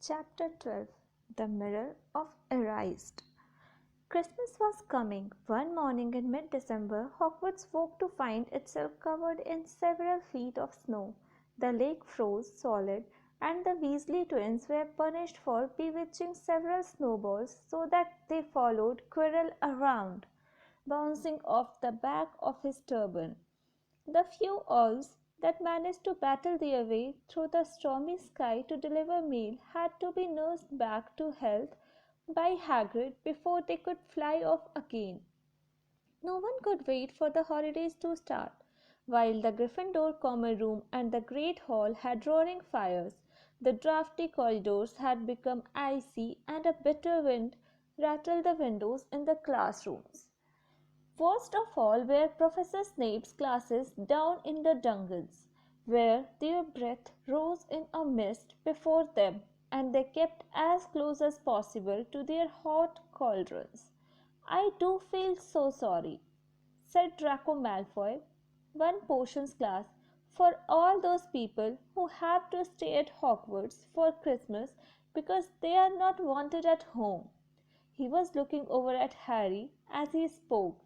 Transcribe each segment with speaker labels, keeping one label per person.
Speaker 1: Chapter 12 The Mirror of Erased. Christmas was coming. One morning in mid December, Hogwarts woke to find itself covered in several feet of snow. The lake froze solid, and the Weasley twins were punished for bewitching several snowballs so that they followed Quirrell around, bouncing off the back of his turban. The few owls that managed to battle their way through the stormy sky to deliver mail had to be nursed back to health by Hagrid before they could fly off again. No one could wait for the holidays to start. While the Gryffindor common room and the Great Hall had roaring fires, the drafty corridors had become icy, and a bitter wind rattled the windows in the classrooms. Worst of all were Professor Snape's classes down in the dungeons, where their breath rose in a mist before them, and they kept as close as possible to their hot cauldrons. "I do feel so sorry," said Draco Malfoy, one potions class, "for all those people who have to stay at Hogwarts for Christmas because they are not wanted at home." He was looking over at Harry as he spoke.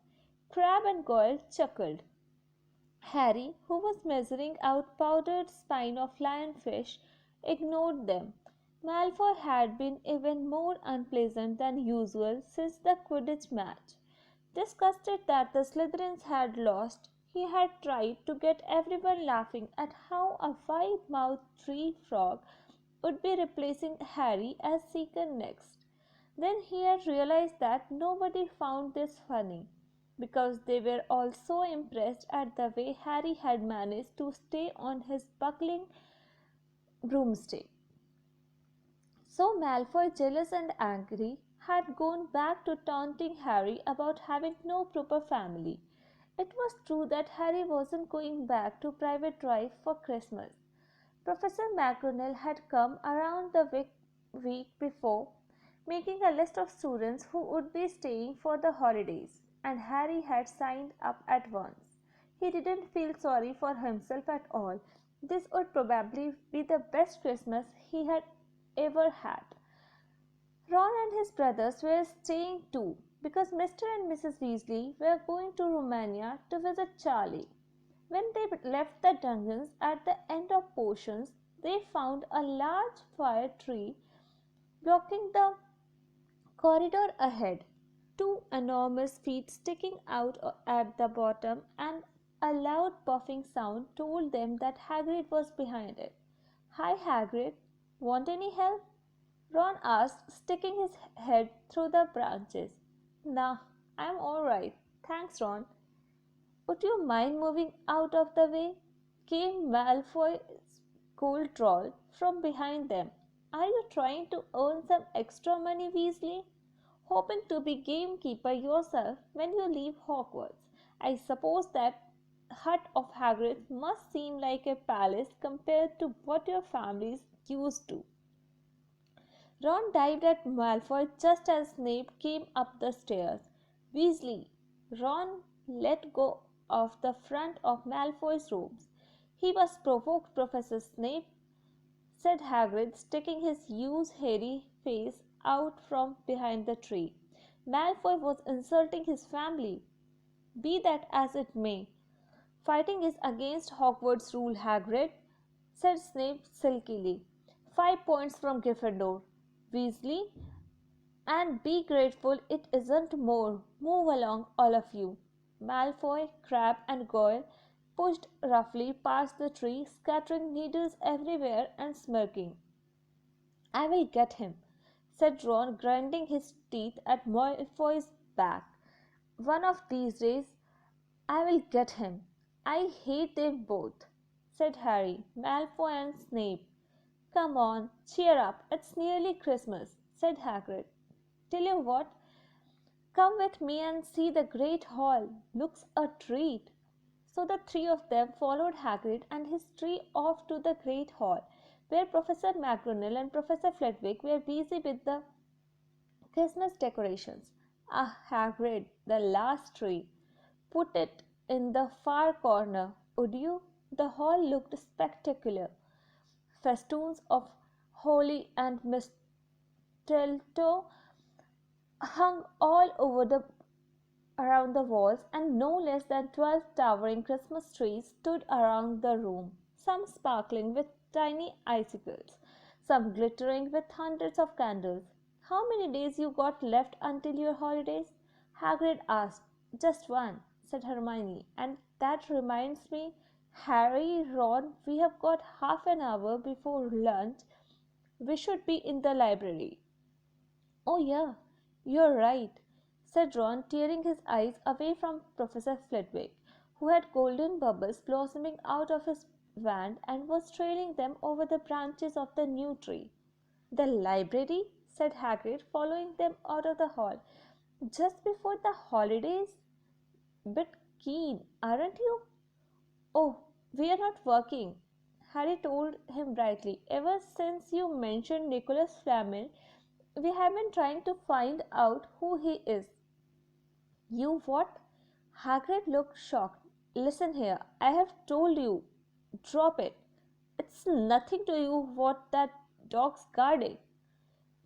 Speaker 1: Crabbe and Goyle chuckled. Harry, who was measuring out powdered spine of lionfish, ignored them. Malfoy had been even more unpleasant than usual since the Quidditch match. Disgusted that the Slytherins had lost, he had tried to get everyone laughing at how a wide-mouthed tree frog would be replacing Harry as Seeker next. Then he had realized that nobody found this funny, because they were all so impressed at the way Harry had managed to stay on his buckling broomstick. So Malfoy, jealous and angry, had gone back to taunting Harry about having no proper family. It was true that Harry wasn't going back to Private Drive for Christmas. Professor McGonagall had come around the week before, making a list of students who would be staying for the holidays, and Harry had signed up at once. He didn't feel sorry for himself at all. This would probably be the best Christmas he had ever had. Ron and his brothers were staying too, because Mr. and Mrs. Weasley were going to Romania to visit Charlie. When they left the dungeons at the end of Potions, they found a large fire tree blocking the corridor ahead. Two enormous feet sticking out at the bottom, and a loud puffing sound told them that Hagrid was behind it. "Hi, Hagrid. Want any help?" Ron asked, sticking his head through the branches. "Nah, I'm all right. Thanks, Ron." "Would you mind moving out of the way?" came Malfoy's cold drawl from behind them. "Are you trying to earn some extra money, Weasley? Hoping to be gamekeeper yourself when you leave Hogwarts? I suppose that hut of Hagrid's must seem like a palace compared to what your family's used to." Ron dived at Malfoy just as Snape came up the stairs. "Weasley!" Ron let go of the front of Malfoy's robes. "He was provoked, Professor Snape," said Hagrid, sticking his huge hairy face out from behind the tree. "Malfoy was insulting his family." "Be that as it may, fighting is against Hogwarts rule, Hagrid," said Snape silkily. "5 points from Gryffindor, Weasley, and be grateful it isn't more. Move along, all of you." Malfoy, Crabbe, and Goyle pushed roughly past the tree, scattering needles everywhere and smirking. "I will get him," said Ron, grinding his teeth at Malfoy's back. "One of these days I will get him." "I hate them both," said Harry, Malfoy, and Snape. "Come on, cheer up. It's nearly Christmas," said Hagrid. "Tell you what, come with me and see the Great Hall. Looks a treat." So the three of them followed Hagrid and his tree off to the Great Hall, where Professor McGonagall and Professor Flitwick were busy with the Christmas decorations. "Ah, Hagrid, the last tree. Put it in the far corner, would you?" The hall looked spectacular. Festoons of holly and mistletoe hung all over the around the walls, and no less than 12 towering Christmas trees stood around the room, some sparkling with tiny icicles, some glittering with hundreds of candles. "How many days you got left until your holidays?" Hagrid asked. "Just one," said Hermione, "and that reminds me, Harry, Ron, we have got half an hour before lunch. We should be in the library." "Oh, yeah, you're right," said Ron, tearing his eyes away from Professor Flitwick, who had golden bubbles blossoming out of his wand and was trailing them over the branches of the new tree. "The library?" said Hagrid, following them out of the hall. "Just before the holidays? Bit keen, aren't you?" "Oh, we are not working," Harry told him brightly. "Ever since you mentioned Nicholas Flamel, we have been trying to find out who he is." "You what?" Hagrid looked shocked. "Listen here, I have told you." "Drop it. It's nothing to you what that dog's guarding.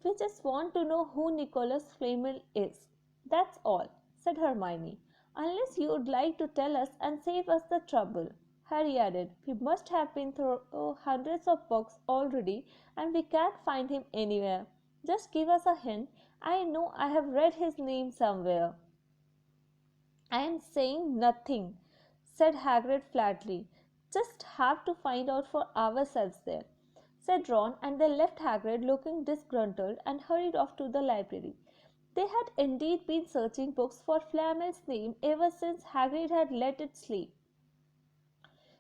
Speaker 1: We just want to know who Nicholas Flamel is. That's all," said Hermione. "Unless you'd like to tell us and save us the trouble," Harry added. "We must have been through hundreds of books already, and we can't find him anywhere. Just give us a hint. I know I have read his name somewhere." "I am saying nothing," said Hagrid flatly. "Just have to find out for ourselves there," said Ron, and they left Hagrid looking disgruntled and hurried off to the library. They had indeed been searching books for Flamel's name ever since Hagrid had let it slip,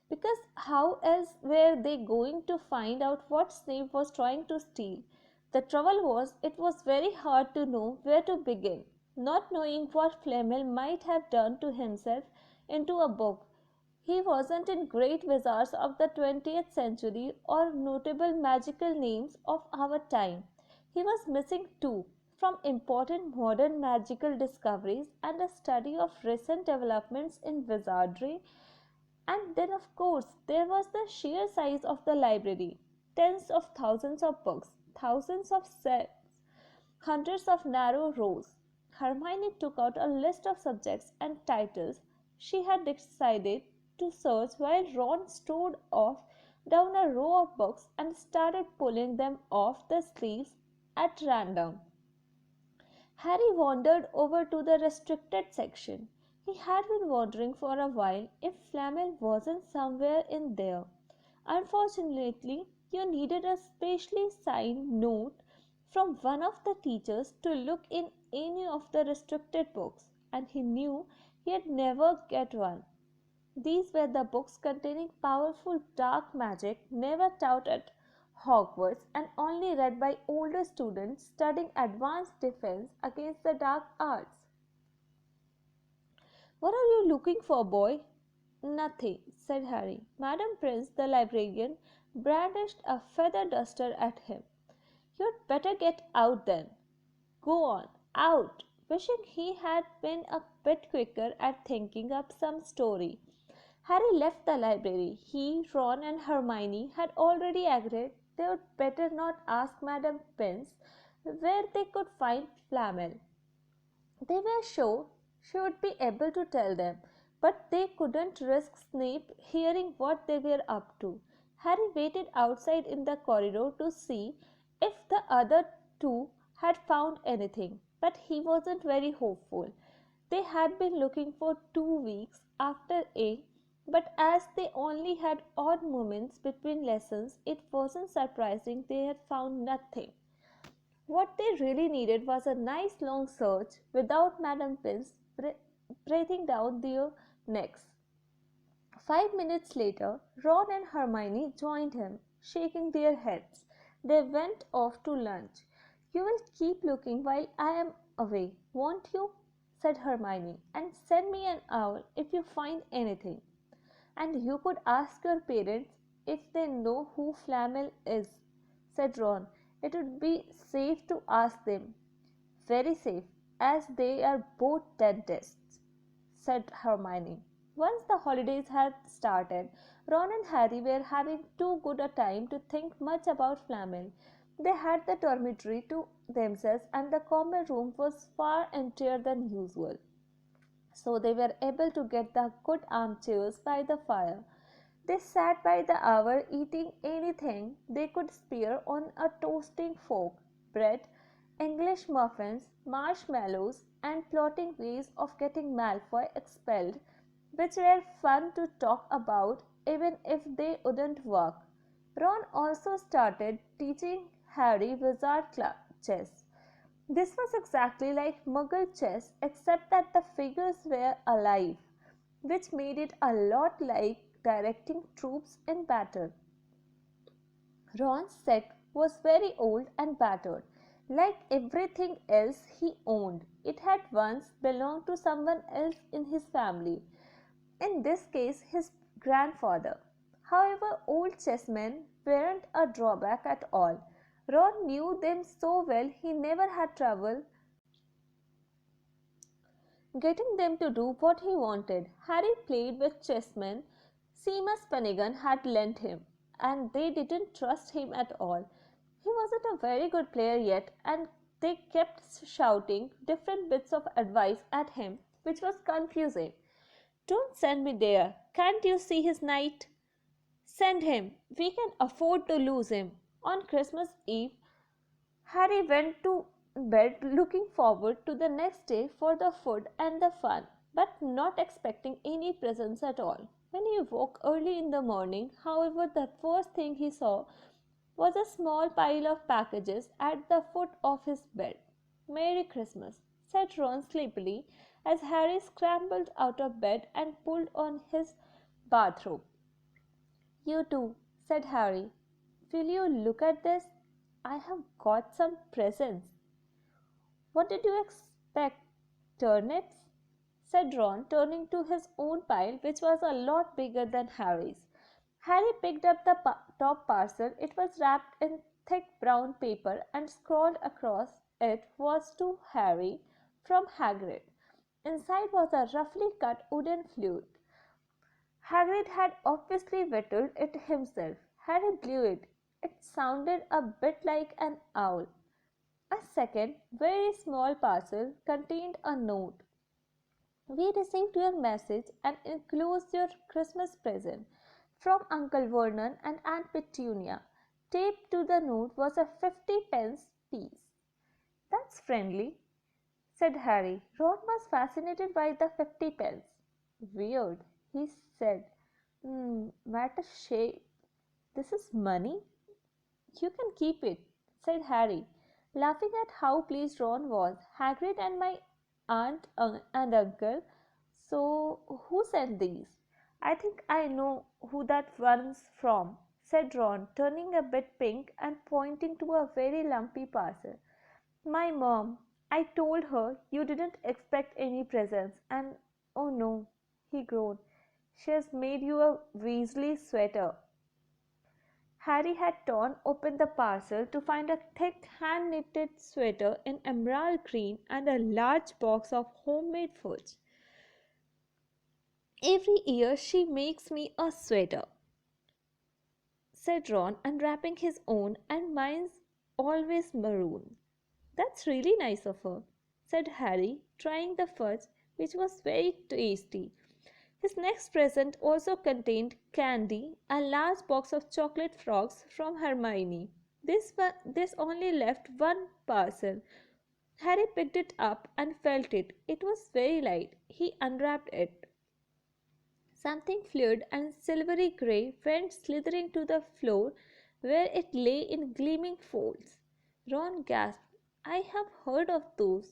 Speaker 1: because how else were they going to find out what Snape was trying to steal? The trouble was, it was very hard to know where to begin, not knowing what Flamel might have done to himself into a book. He wasn't in great wizards of the 20th century or notable magical names of our time. He was missing too from important modern magical discoveries and a study of recent developments in wizardry. And then, of course, there was the sheer size of the library: tens of thousands of books, thousands of sets, hundreds of narrow rows. Hermione took out a list of subjects and titles she had decided to search, while Ron strode off down a row of books and started pulling them off the sleeves at random. Harry wandered over to the restricted section. He had been wondering for a while if Flamel wasn't somewhere in there. Unfortunately, you needed a specially signed note from one of the teachers to look in any of the restricted books, and he knew he'd never get one. These were the books containing powerful dark magic never taught at Hogwarts and only read by older students studying advanced defense against the dark arts. "What are you looking for, boy?" "Nothing," said Harry. Madam Prince, the librarian, brandished a feather duster at him. "You'd better get out then." "Go on, out!" Wishing he had been a bit quicker at thinking up some story, Harry left the library. He, Ron, and Hermione had already agreed they would better not ask Madam Pince where they could find Flamel. They were sure she would be able to tell them, but they couldn't risk Snape hearing what they were up to. Harry waited outside in the corridor to see if the other two had found anything, but he wasn't very hopeful. They had been looking for 2 weeks after A, but as they only had odd moments between lessons, it wasn't surprising they had found nothing. What they really needed was a nice long search without Madam Pince breathing down their necks. 5 minutes later, Ron and Hermione joined him, shaking their heads. They went off to lunch. "You will keep looking while I am away, won't you?" said Hermione, "and send me an owl if you find anything. And you could ask your parents if they know who Flamel is," said Ron. "It would be safe to ask them." "Very safe, as they are both dentists," said Hermione. Once the holidays had started, Ron and Harry were having too good a time to think much about Flamel. They had the dormitory to themselves, and the common room was far emptier than usual, so they were able to get the good armchairs by the fire. They sat by the hour eating anything they could spare on a toasting fork: bread, English muffins, marshmallows, and plotting ways of getting Malfoy expelled, which were fun to talk about even if they wouldn't work. Ron also started teaching Harry wizard chess. This was exactly like Muggle chess, except that the figures were alive, which made it a lot like directing troops in battle. Ron's set was very old and battered. Like everything else he owned, it had once belonged to someone else in his family, in this case his grandfather. However, old chessmen weren't a drawback at all. Ron knew them so well he never had trouble getting them to do what he wanted. Harry played with chessmen Seamus Finnegan had lent him, and they didn't trust him at all. He wasn't a very good player yet, and they kept shouting different bits of advice at him, which was confusing. Don't send me there. Can't you see his knight? Send him. We can afford to lose him. On Christmas Eve, Harry went to bed looking forward to the next day for the food and the fun, but not expecting any presents at all. When he woke early in the morning, however, the first thing he saw was a small pile of packages at the foot of his bed. "Merry Christmas," said Ron sleepily as Harry scrambled out of bed and pulled on his bathrobe. "You too," said Harry. "Will you look at this? I have got some presents." "What did you expect? Turnips?" said Ron, turning to his own pile, which was a lot bigger than Harry's. Harry picked up the top parcel. It was wrapped in thick brown paper, and scrawled across it was "To Harry, from Hagrid." Inside was a roughly cut wooden flute. Hagrid had obviously whittled it himself. Harry blew it. It sounded a bit like an owl. A second, very small parcel contained a note. "We received your message and enclosed your Christmas present from Uncle Vernon and Aunt Petunia." Taped to the note was a 50-pence piece. "That's friendly," said Harry. Ron was fascinated by the 50-pence. "Weird," he said. What a shape. This is money?" "You can keep it," said Harry, laughing at how pleased Ron was. "Hagrid and my aunt and uncle. So, who sent these?" "I think I know who that one's from," said Ron, turning a bit pink and pointing to a very lumpy parcel. "My mom. I told her you didn't expect any presents, and oh no," he groaned, "she has made you a Weasley sweater." Harry had torn open the parcel to find a thick hand-knitted sweater in emerald green and a large box of homemade fudge. "Every year she makes me a sweater," said Ron, unwrapping his own, "and mine's always maroon." "That's really nice of her," said Harry, trying the fudge, which was very tasty. His next present also contained candy, a large box of chocolate frogs from Hermione. This only left one parcel. Harry picked it up and felt it. It was very light. He unwrapped it. Something fluid and silvery grey went slithering to the floor, where it lay in gleaming folds. Ron gasped. "I have heard of those,"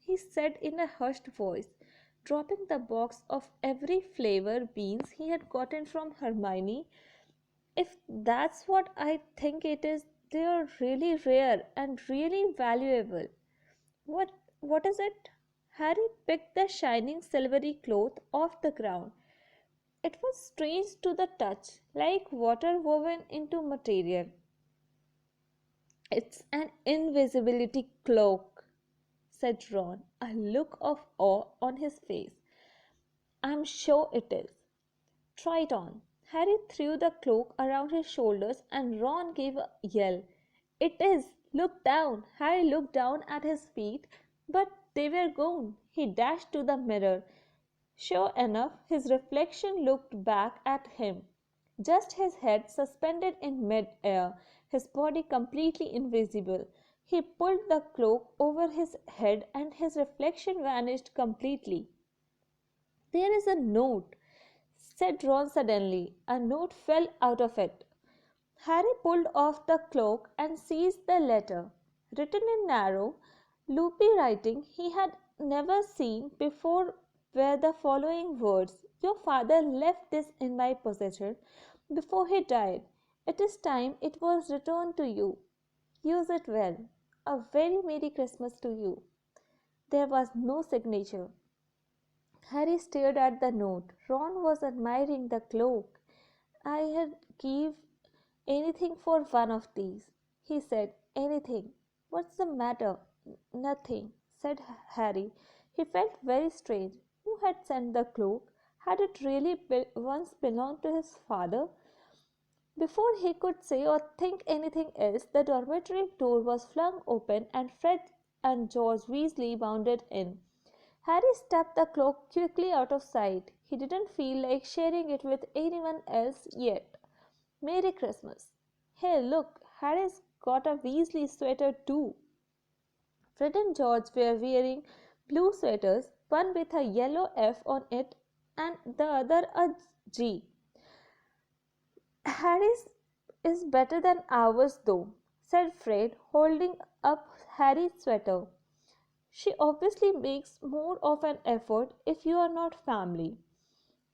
Speaker 1: he said in a hushed voice, dropping the box of every flavor beans he had gotten from Hermione. "If that's what I think it is, they are really rare and really valuable." What what is it?" Harry picked the shining silvery cloth off the ground. It was strange to the touch, like water woven into material. "It's an invisibility cloak," said Ron, a look of awe on his face. "I'm sure it is. Try it on." Harry threw the cloak around his shoulders and Ron gave a yell. It is! Look down! Harry looked down at his feet, but they were gone. He dashed to the mirror. Sure enough, his reflection looked back at him. Just his head suspended in mid-air, his body completely invisible. He pulled the cloak over his head and his reflection vanished completely. "There is a note," said Ron suddenly. A note fell out of it. Harry pulled off the cloak and seized the letter. Written in narrow, loopy writing he had never seen before were the following words: "Your father left this in my possession before he died. It is time it was returned to you. Use it well. A very Merry Christmas to you." There was no signature. Harry stared at the note. Ron was admiring the cloak. "I had give anything for one of these," he said. "Anything." "What's the matter?" "Nothing," said Harry. He felt very strange. Who had sent the cloak? Had it really once belonged to his father? Before he could say or think anything else, the dormitory door was flung open and Fred and George Weasley bounded in. Harry stepped the cloak quickly out of sight. He didn't feel like sharing it with anyone else yet. "Merry Christmas." "Hey, look, Harry's got a Weasley sweater too." Fred and George were wearing blue sweaters, one with a yellow F on it and the other a G. "Harry's is better than ours, though," said Fred, holding up Harry's sweater. "She obviously makes more of an effort if you are not family."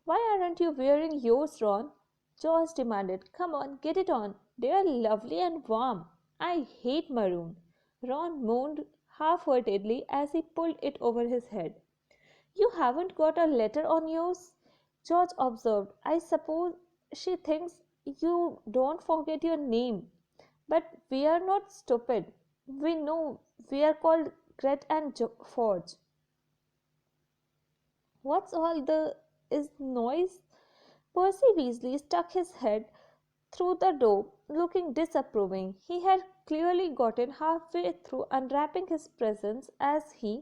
Speaker 1: "Why aren't you wearing yours, Ron?" George demanded. "Come on, get it on. They are lovely and warm." "I hate maroon," Ron moaned half-heartedly as he pulled it over his head. "You haven't got a letter on yours," George observed. "I suppose she thinks you don't forget your name. But we are not stupid. We know we are called Gret and Forge." "What's all the is noise?" Percy Weasley stuck his head through the door, looking disapproving. He had clearly gotten halfway through unwrapping his presents as he,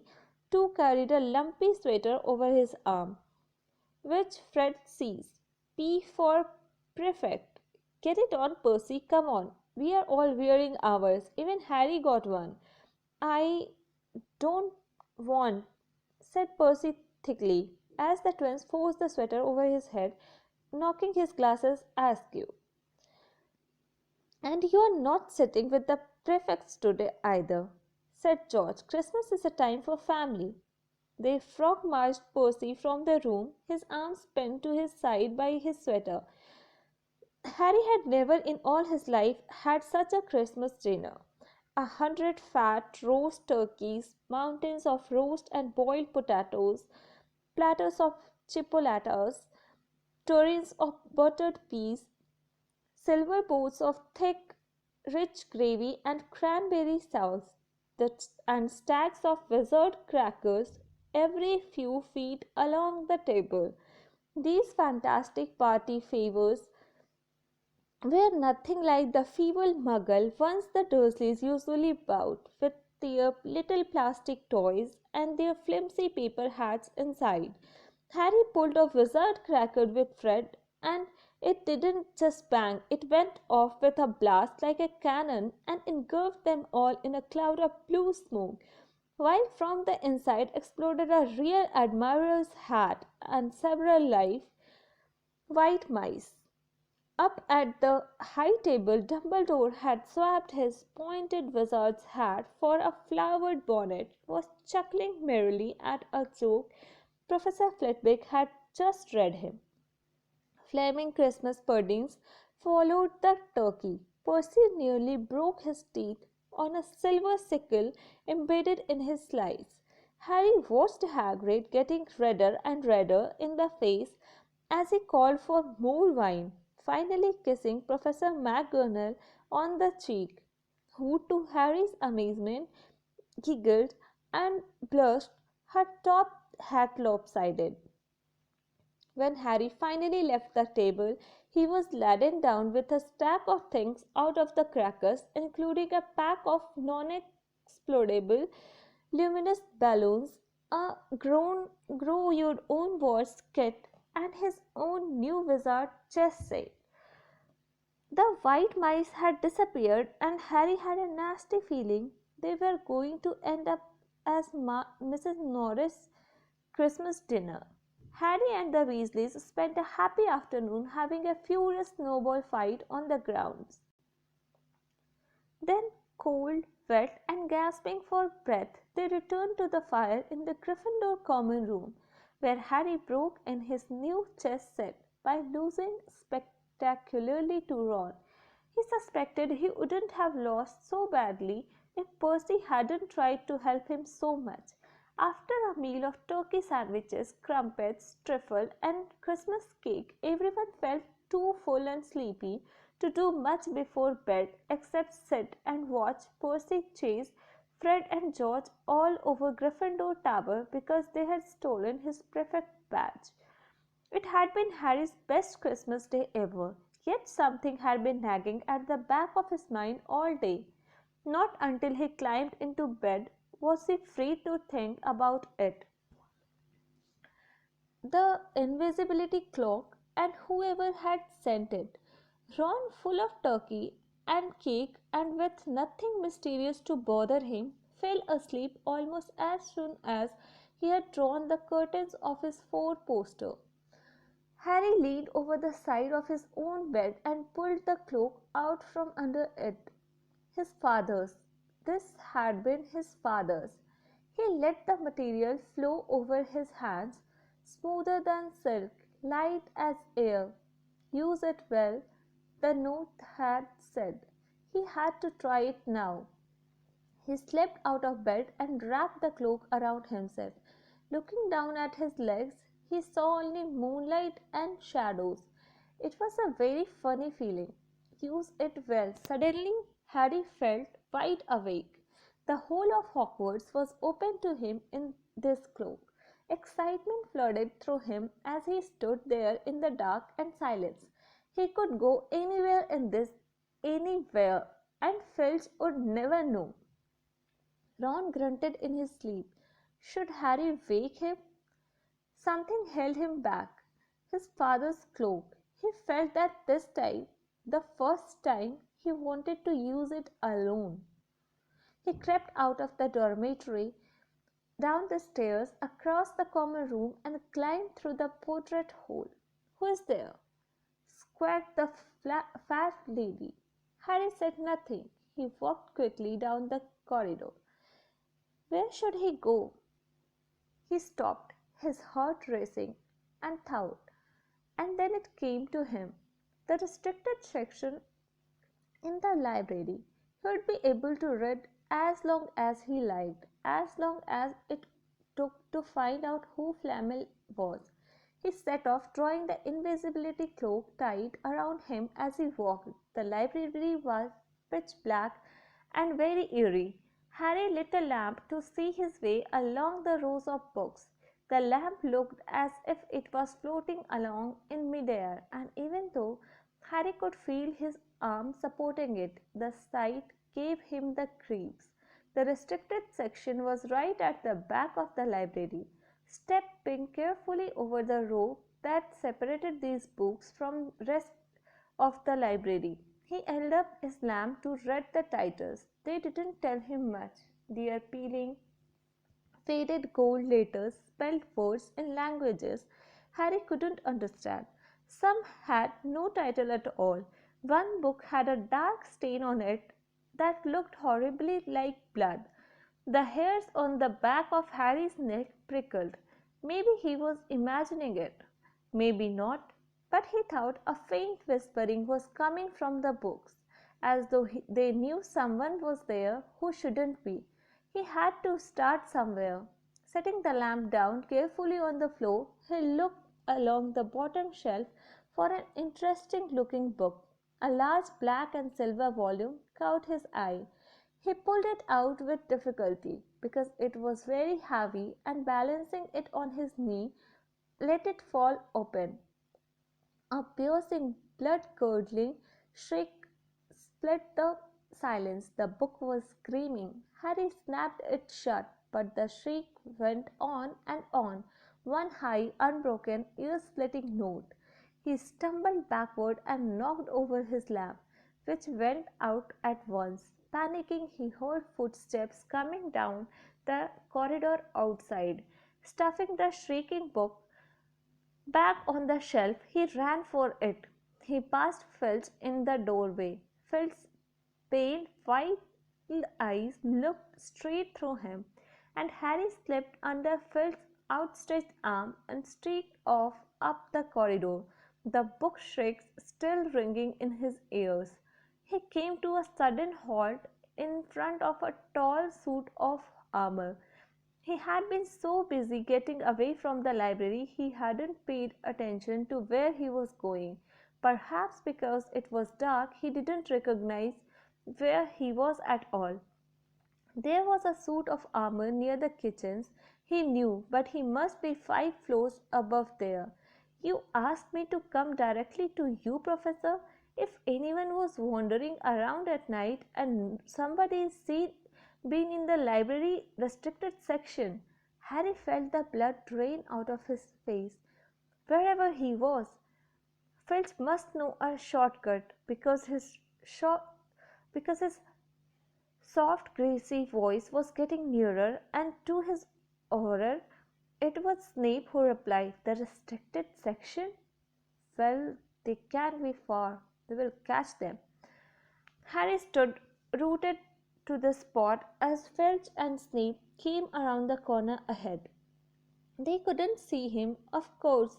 Speaker 1: too, carried a lumpy sweater over his arm, which Fred seized. "P for prefect." "Get it on, Percy, come on. We are all wearing ours. Even Harry got one." "I don't want," said Percy thickly, as the twins forced the sweater over his head, knocking his glasses askew. "And you are not sitting with the prefects today either," said George. "Christmas is a time for family." They frog-marched Percy from the room, his arms pinned to his side by his sweater. Harry had never in all his life had such a Christmas dinner. 100 fat roast turkeys, mountains of roast and boiled potatoes, platters of chipolatas, tureens of buttered peas, silver bowls of thick, rich gravy and cranberry sauce, and stacks of wizard crackers every few feet along the table. These fantastic party favors were nothing like the feeble muggle ones the Dursleys usually bought, with their little plastic toys and their flimsy paper hats inside. Harry pulled a wizard cracker with Fred, and it didn't just bang, it went off with a blast like a cannon and engulfed them all in a cloud of blue smoke, while from the inside exploded a real admiral's hat and several live white mice. Up at the high table, Dumbledore had swapped his pointed wizard's hat for a flowered bonnet, was chuckling merrily at a joke Professor Flitwick had just read him. Flaming Christmas puddings followed the turkey. Percy nearly broke his teeth on a silver sickle embedded in his slice. Harry watched Hagrid getting redder and redder in the face as he called for more wine, finally kissing Professor McGonagall on the cheek, who, to Harry's amazement, giggled and blushed, her top hat lopsided. When Harry finally left the table, He was laden down with a stack of things out of the crackers, including a pack of non-explodable luminous balloons, a grow your own wars kit, and his own new wizard chess set. The white mice had disappeared, and Harry had a nasty feeling they were going to end up as Mrs. Norris' Christmas dinner. Harry and the Weasleys spent a happy afternoon having a furious snowball fight on the grounds. Then, cold, wet, and gasping for breath, they returned to the fire in the Gryffindor common room, where Harry broke in his new chess set by losing spectacularly to Ron. He suspected he wouldn't have lost so badly if Percy hadn't tried to help him so much. After a meal of turkey sandwiches, crumpets, trifle, and Christmas cake, everyone felt too full and sleepy to do much before bed except sit and watch Percy chase Fred and George all over Gryffindor Tower because they had stolen his prefect badge. It had been Harry's best Christmas day ever, yet something had been nagging at the back of his mind all day. Not until he climbed into bed was he free to think about it. The invisibility cloak and whoever had sent it. Ron, full of turkey and cake and with nothing mysterious to bother him, fell asleep almost as soon as he had drawn the curtains of his four-poster. Harry leaned over the side of his own bed and pulled the cloak out from under it. His father's. This had been his father's. He let the material flow over his hands, smoother than silk, light as air. Use it well, the note had said. He had to try it now. He slipped out of bed and wrapped the cloak around himself. Looking down at his legs, he saw only moonlight and shadows. It was a very funny feeling. Use it well. Suddenly, Harry felt wide awake. The whole of Hogwarts was open to him in this cloak. Excitement flooded through him as he stood there in the dark and silence. He could go anywhere in this, anywhere, and Filch would never know. Ron grunted in his sleep. Should Harry wake him? Something held him back. His father's cloak. He felt that this time, the first time, he wanted to use it alone. He crept out of the dormitory, down the stairs, across the common room, and climbed through the portrait hole. Who is there? Squawked the fat lady. Harry said nothing. He walked quickly down the corridor. Where should he go? He stopped, his heart racing, and thought. And then it came to him. The restricted section in the library. He would be able to read as long as he liked, as long as it took to find out who Flamel was. He set off, drawing the invisibility cloak tight around him as he walked. The library was pitch black and very eerie. Harry lit a lamp to see his way along the rows of books. The lamp looked as if it was floating along in midair, and even though Harry could feel his arm supporting it, the sight gave him the creeps. The restricted section was right at the back of the library. Stepping carefully over the row that separated these books from the rest of the library, he held up his lamp to read the titles. They didn't tell him much. Their peeling, faded gold letters spelled words in languages Harry couldn't understand. Some had no title at all. One book had a dark stain on it that looked horribly like blood. The hairs on the back of Harry's neck prickled. Maybe he was imagining it. Maybe not. But he thought a faint whispering was coming from the books, as though they knew someone was there who shouldn't be. He had to start somewhere. Setting the lamp down carefully on the floor, he looked along the bottom shelf for an interesting looking book. A large black and silver volume caught his eye. He pulled it out with difficulty because it was very heavy, and balancing it on his knee, let it fall open. A piercing blood-curdling shriek split the silence. The book was screaming. Harry snapped it shut, but the shriek went on and on, one high, unbroken, ear-splitting note. He stumbled backward and knocked over his lamp, which went out at once. Panicking, he heard footsteps coming down the corridor outside. Stuffing the shrieking book back on the shelf, he ran for it. He passed Filch in the doorway. Filch's pale, white eyes looked straight through him, and Harry slipped under Filch's outstretched arm and streaked off up the corridor, the book shrieks still ringing in his ears. He came to a sudden halt in front of a tall suit of armor. He had been so busy getting away from the library he hadn't paid attention to where he was going. Perhaps because it was dark, he didn't recognize where he was at all. There was a suit of armor near the kitchens, he knew, but he must be 5 floors above there. You asked me to come directly to you, Professor? If anyone was wandering around at night and somebody seen been in the library restricted section, Harry felt the blood drain out of his face. Wherever he was, Filch must know a shortcut because his soft, greasy voice was getting nearer, and to his horror, it was Snape who replied, "The restricted section? Well, they can't be far. We will catch them." Harry stood rooted to the spot as Filch and Snape came around the corner ahead. They couldn't see him, of course,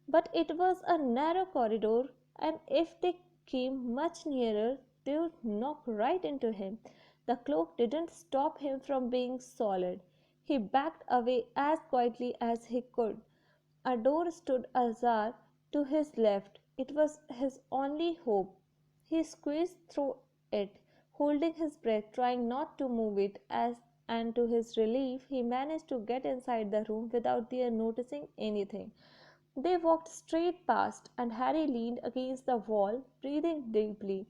Speaker 1: but it was a narrow corridor, and if they came much nearer, they would knock right into him. The cloak didn't stop him from being solid. He backed away as quietly as he could. A door stood ajar to his left. It was his only hope. He squeezed through it, holding his breath, trying not to move it, and to his relief, he managed to get inside the room without their noticing anything. They walked straight past, and Harry leaned against the wall, breathing deeply,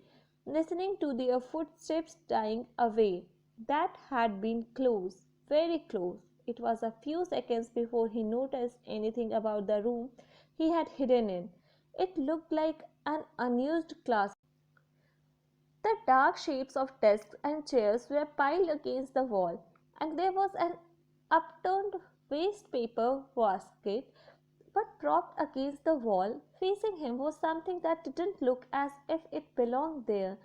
Speaker 1: listening to their footsteps dying away. That had been close, very close. It was a few seconds before he noticed anything about the room he had hidden in. It looked like an unused class. The dark shapes of desks and chairs were piled against the wall, and there was an upturned waste paper basket, but propped against the wall, facing him, was something that didn't look as if it belonged there,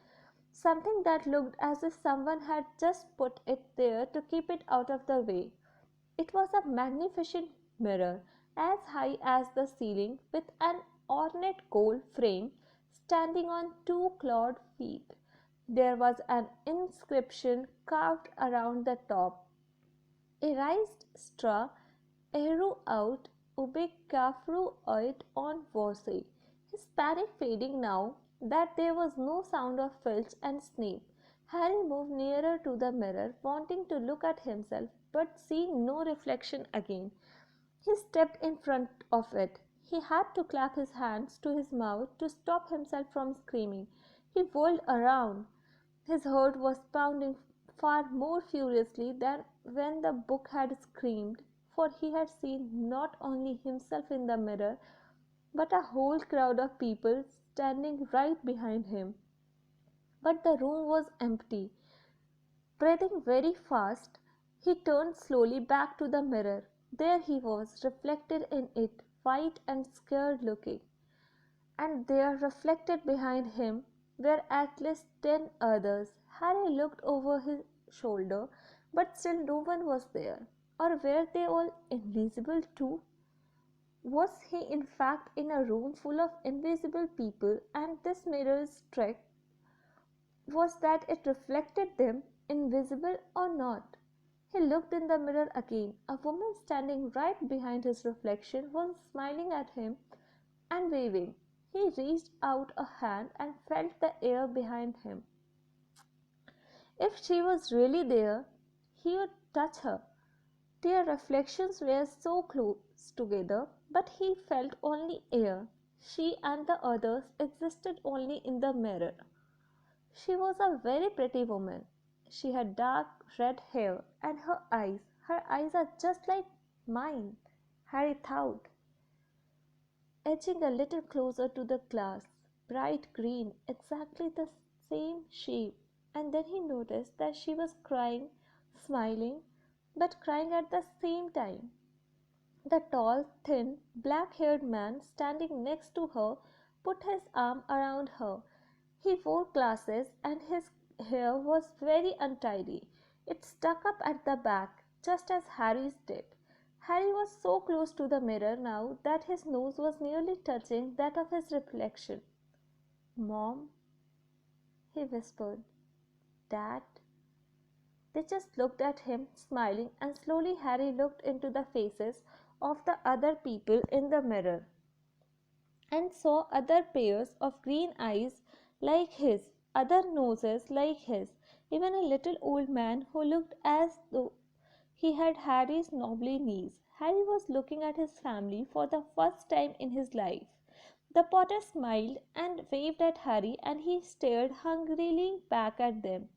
Speaker 1: something that looked as if someone had just put it there to keep it out of the way. It was a magnificent mirror, as high as the ceiling, with an ornate gold frame standing on two clawed feet. There was an inscription carved around the top. Erased straw, eru out ubi cafru oit on vorse. His panic fading now that there was no sound of Filch and Snape. Harry moved nearer to the mirror, wanting to look at himself, but seeing no reflection again. He stepped in front of it. He had to clap his hands to his mouth to stop himself from screaming. He whirled around. His heart was pounding far more furiously than when the book had screamed, for he had seen not only himself in the mirror, but a whole crowd of people standing right behind him. But the room was empty. Breathing very fast, he turned slowly back to the mirror. There he was, reflected in it, white and scared looking. And there, reflected behind him, were at least 10 others. Harry looked over his shoulder, but still no one was there. Or were they all invisible too? Was he in fact in a room full of invisible people, and this mirror's trick was that it reflected them, invisible or not? He looked in the mirror again. A woman standing right behind his reflection was smiling at him and waving. He reached out a hand and felt the air behind him. If she was really there, he would touch her. Their reflections were so close together, but he felt only air. She and the others existed only in the mirror. She was a very pretty woman. She had dark red hair, and her eyes are just like mine, Harry thought, edging a little closer to the glass. Bright green, exactly the same shape. And then he noticed that she was crying, smiling, but crying at the same time. The tall, thin, black haired man standing next to her put his arm around her. He wore glasses and his hair was very untidy. It stuck up at the back, just as Harry's did. Harry was so close to the mirror now that his nose was nearly touching that of his reflection. "Mom," he whispered. "Dad." They just looked at him, smiling, and slowly Harry looked into the faces of the other people in the mirror and saw other pairs of green eyes like his, other noses like his, even a little old man who looked as though he had Harry's knobbly knees. Harry was looking at his family for the first time in his life. The Potter smiled and waved at Harry, and he stared hungrily back at them,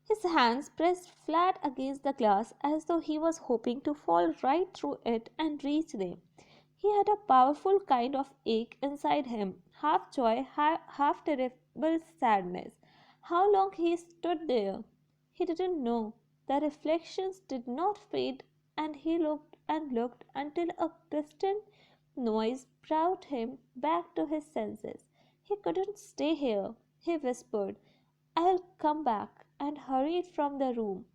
Speaker 1: his hands pressed flat against the glass as though he was hoping to fall right through it and reach them. He had a powerful kind of ache inside him, half joy, half terrible sadness. How long he stood there, he didn't know. The reflections did not fade, and he looked and looked until a distant noise brought him back to his senses. He couldn't stay here, he whispered. "I'll come back," and hurried from the room.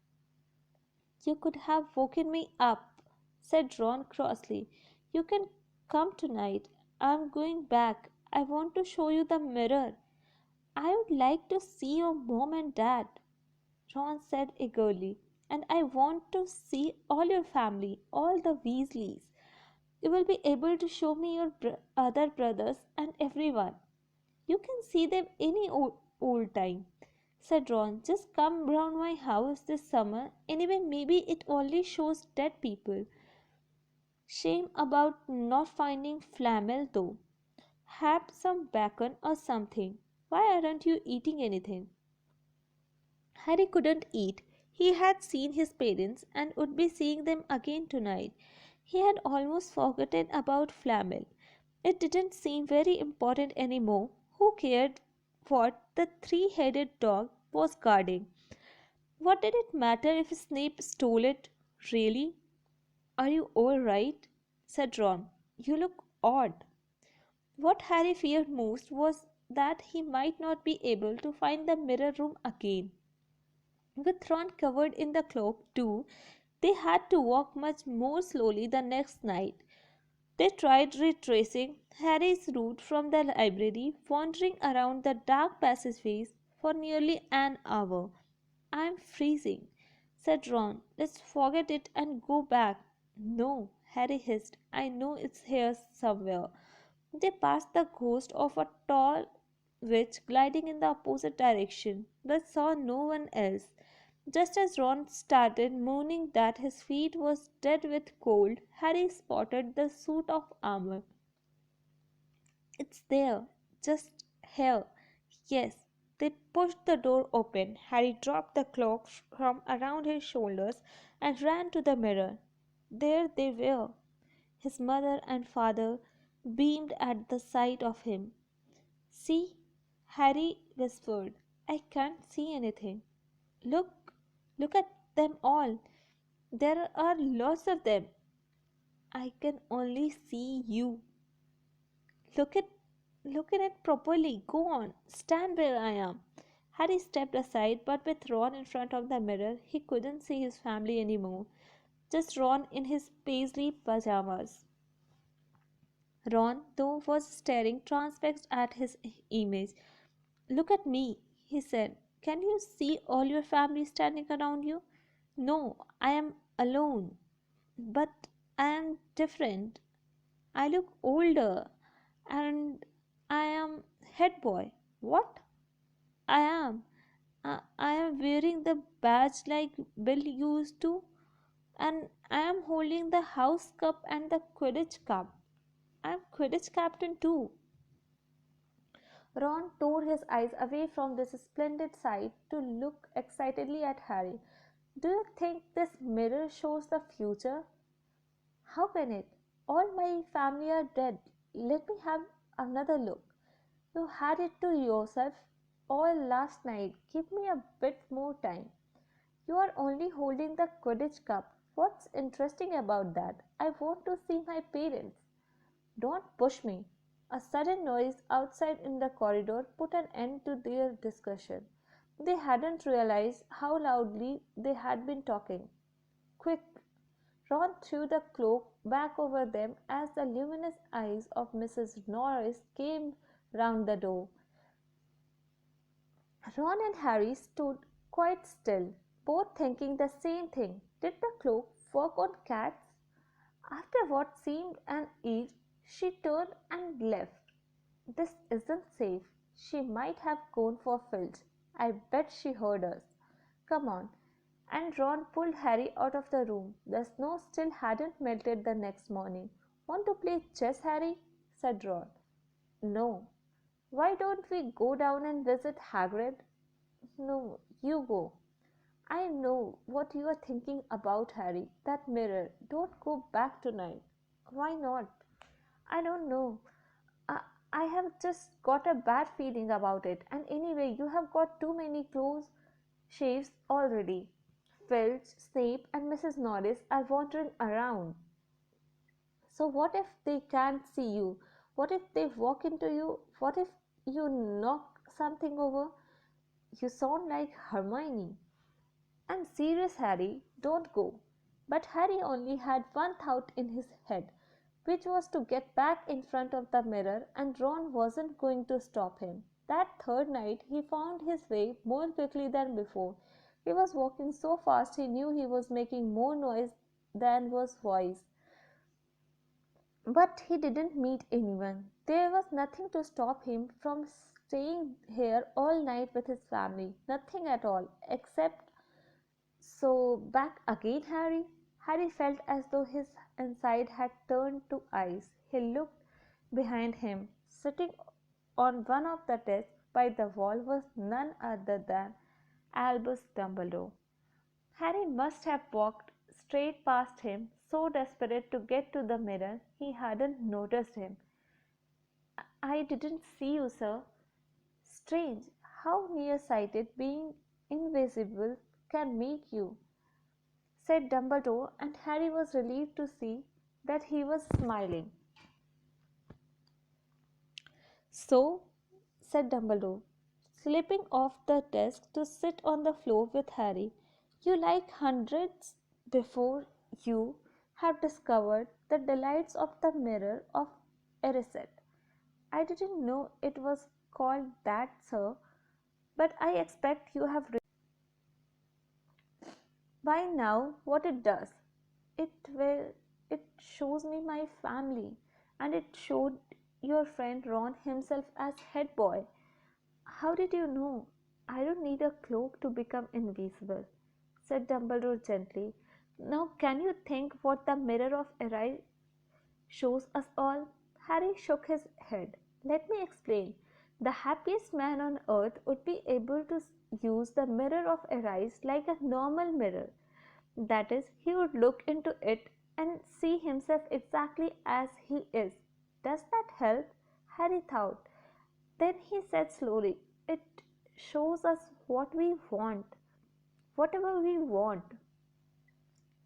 Speaker 1: "You could have woken me up," said Ron crossly. "You can come tonight. I'm going back. I want to show you the mirror." "I would like to see your mom and dad," Ron said eagerly. "And I want to see all your family, all the Weasleys. You will be able to show me your other brothers and everyone. You can see them any old time," said Ron. "Just come round my house this summer. Anyway, maybe it only shows dead people." "Shame about not finding Flamel, though. Have some bacon or something. Why aren't you eating anything?" Harry couldn't eat. He had seen his parents and would be seeing them again tonight. He had almost forgotten about Flamel. It didn't seem very important anymore. Who cared what the three-headed dog was guarding? What did it matter if Snape stole it, really? "Are you all right?" said Ron. "You look odd." What Harry feared most was that he might not be able to find the mirror room again. With Ron covered in the cloak, too, they had to walk much more slowly the next night. They tried retracing Harry's route from the library, wandering around the dark passageways for nearly an hour. "I'm freezing," said Ron. "Let's forget it and go back." "No," Harry hissed. "I know it's here somewhere." They passed the ghost of a tall witch gliding in the opposite direction, but saw no one else. Just as Ron started moaning that his feet was dead with cold, Harry spotted the suit of armor. "It's there, just here." "Yes." They pushed the door open. Harry dropped the cloak from around his shoulders and ran to the mirror. There they were. His mother and father beamed at the sight of him. "See?" Harry whispered. "I can't see anything." "Look! Look at them all. There are lots of them." "I can only see you." Look at Look at it properly. Go on. Stand where I am." Harry stepped aside, but with Ron in front of the mirror, he couldn't see his family anymore. Just Ron in his paisley pajamas. Ron, though, was staring transfixed at his image. "Look at me," he said. "Can you see all your family standing around you?" "No, I am alone. But I am different. I look older. And I am head boy." "What?" "I am. I am wearing the badge like Bill used to, and I am holding the house cup and the Quidditch cup." I'm Quidditch captain too. Ron tore his eyes away from this splendid sight to look excitedly at Harry. Do you think this mirror shows the future? How can it? All my family are dead. Let me have another look. You had it to yourself all last night. Give me a bit more time. You are only holding the Quidditch cup. What's interesting about that? I want to see my parents. Don't push me. A sudden noise outside in the corridor put an end to their discussion. They hadn't realized how loudly they had been talking. Quick! Ron threw the cloak back over them as the luminous eyes of Mrs. Norris came round the door. Ron and Harry stood quite still, both thinking the same thing. Did the cloak work on cats? After what seemed an age, she turned and left. This isn't safe. She might have gone for Filch. I bet she heard us. Come on. And Ron pulled Harry out of the room. The snow still hadn't melted the next morning. Want to play chess, Harry? Said Ron. No. Why don't we go down and visit Hagrid? No, you go. I know what you are thinking about, Harry. That mirror. Don't go back tonight. Why not? I don't know. I, I have just got a bad feeling about it. And anyway, you have got too many close shaves already. Filch, Snape, and Mrs. Norris are wandering around. So, what if they can't see you? What if they walk into you? What if you knock something over? You sound like Hermione. I'm serious, Harry. Don't go. But Harry only had one thought in his head, which was to get back in front of the mirror, and Ron wasn't going to stop him. That third night, he found his way more quickly than before. He was walking so fast he knew he was making more noise than was wise. But he didn't meet anyone. There was nothing to stop him from staying here all night with his family. Nothing at all, except so back again, Harry? Harry felt as though his inside had turned to ice. He looked behind him. Sitting on one of the desks by the wall was none other than Albus Dumbledore. Harry must have walked straight past him, so desperate to get to the mirror he hadn't noticed him. I didn't see you, sir. Strange how near-sighted being invisible can make you, said Dumbledore, and Harry was relieved to see that he was smiling. So, said Dumbledore, slipping off the desk to sit on the floor with Harry, you like hundreds before you have discovered the delights of the mirror of Erised. I didn't know it was called that, sir, but I expect you have by now what it does. It will it shows me my family, and it showed your friend Ron himself as head boy. How did you know? I don't need a cloak to become invisible, said Dumbledore gently. Now can you think what the mirror of Erised shows us all? Harry shook his head. Let me explain. The happiest man on earth would be able to use the mirror of Erised like a normal mirror. That is, he would look into it and see himself exactly as he is. Does that help? Harry thought. Then he said slowly, it shows us what we want, whatever we want.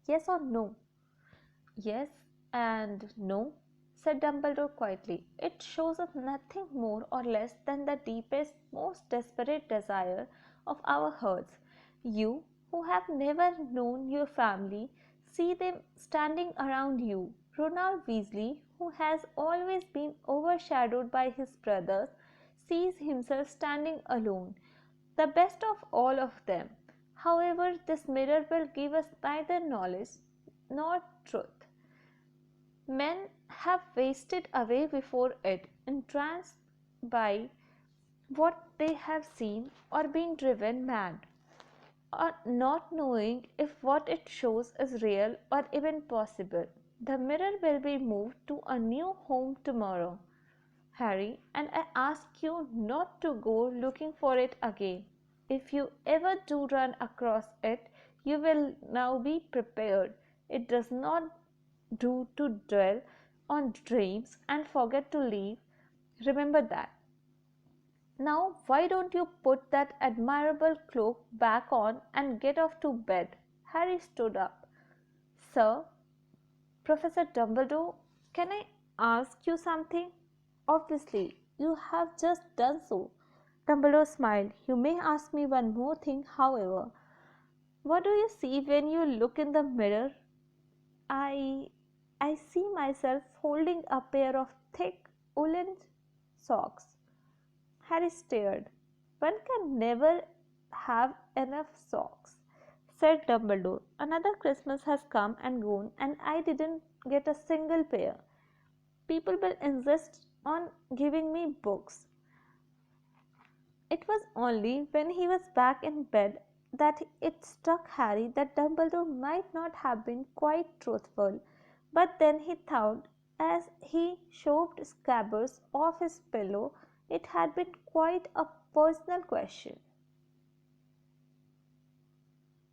Speaker 1: Yes or no? Yes and no, said Dumbledore quietly. It shows us nothing more or less than the deepest, most desperate desire of our hearts. You, who have never known your family, see them standing around you. Ronald Weasley, who has always been overshadowed by his brothers, sees himself standing alone, the best of all of them. However, this mirror will give us neither knowledge nor truth. Men have wasted away before it, entranced by what they have seen, or been driven mad, or not knowing if what it shows is real or even possible. The mirror will be moved to a new home tomorrow, Harry, and I ask you not to go looking for it again. If you ever do run across it, you will now be prepared. It does not do to dwell on dreams and forget to leave. Remember that. Now, why don't you put that admirable cloak back on and get off to bed? Harry stood up. Sir, Professor Dumbledore, can I ask you something? Obviously, you have just done so. Dumbledore smiled. You may ask me one more thing, however. What do you see when you look in the mirror? I I see myself holding a pair of thick woolen socks. Harry stared. One can never have enough socks, said Dumbledore. Another Christmas has come and gone, and I didn't get a single pair. People will insist on giving me books. It was only when he was back in bed that it struck Harry that Dumbledore might not have been quite truthful. But then he thought, as he shoved Scabbers off his pillow, it had been quite a personal question.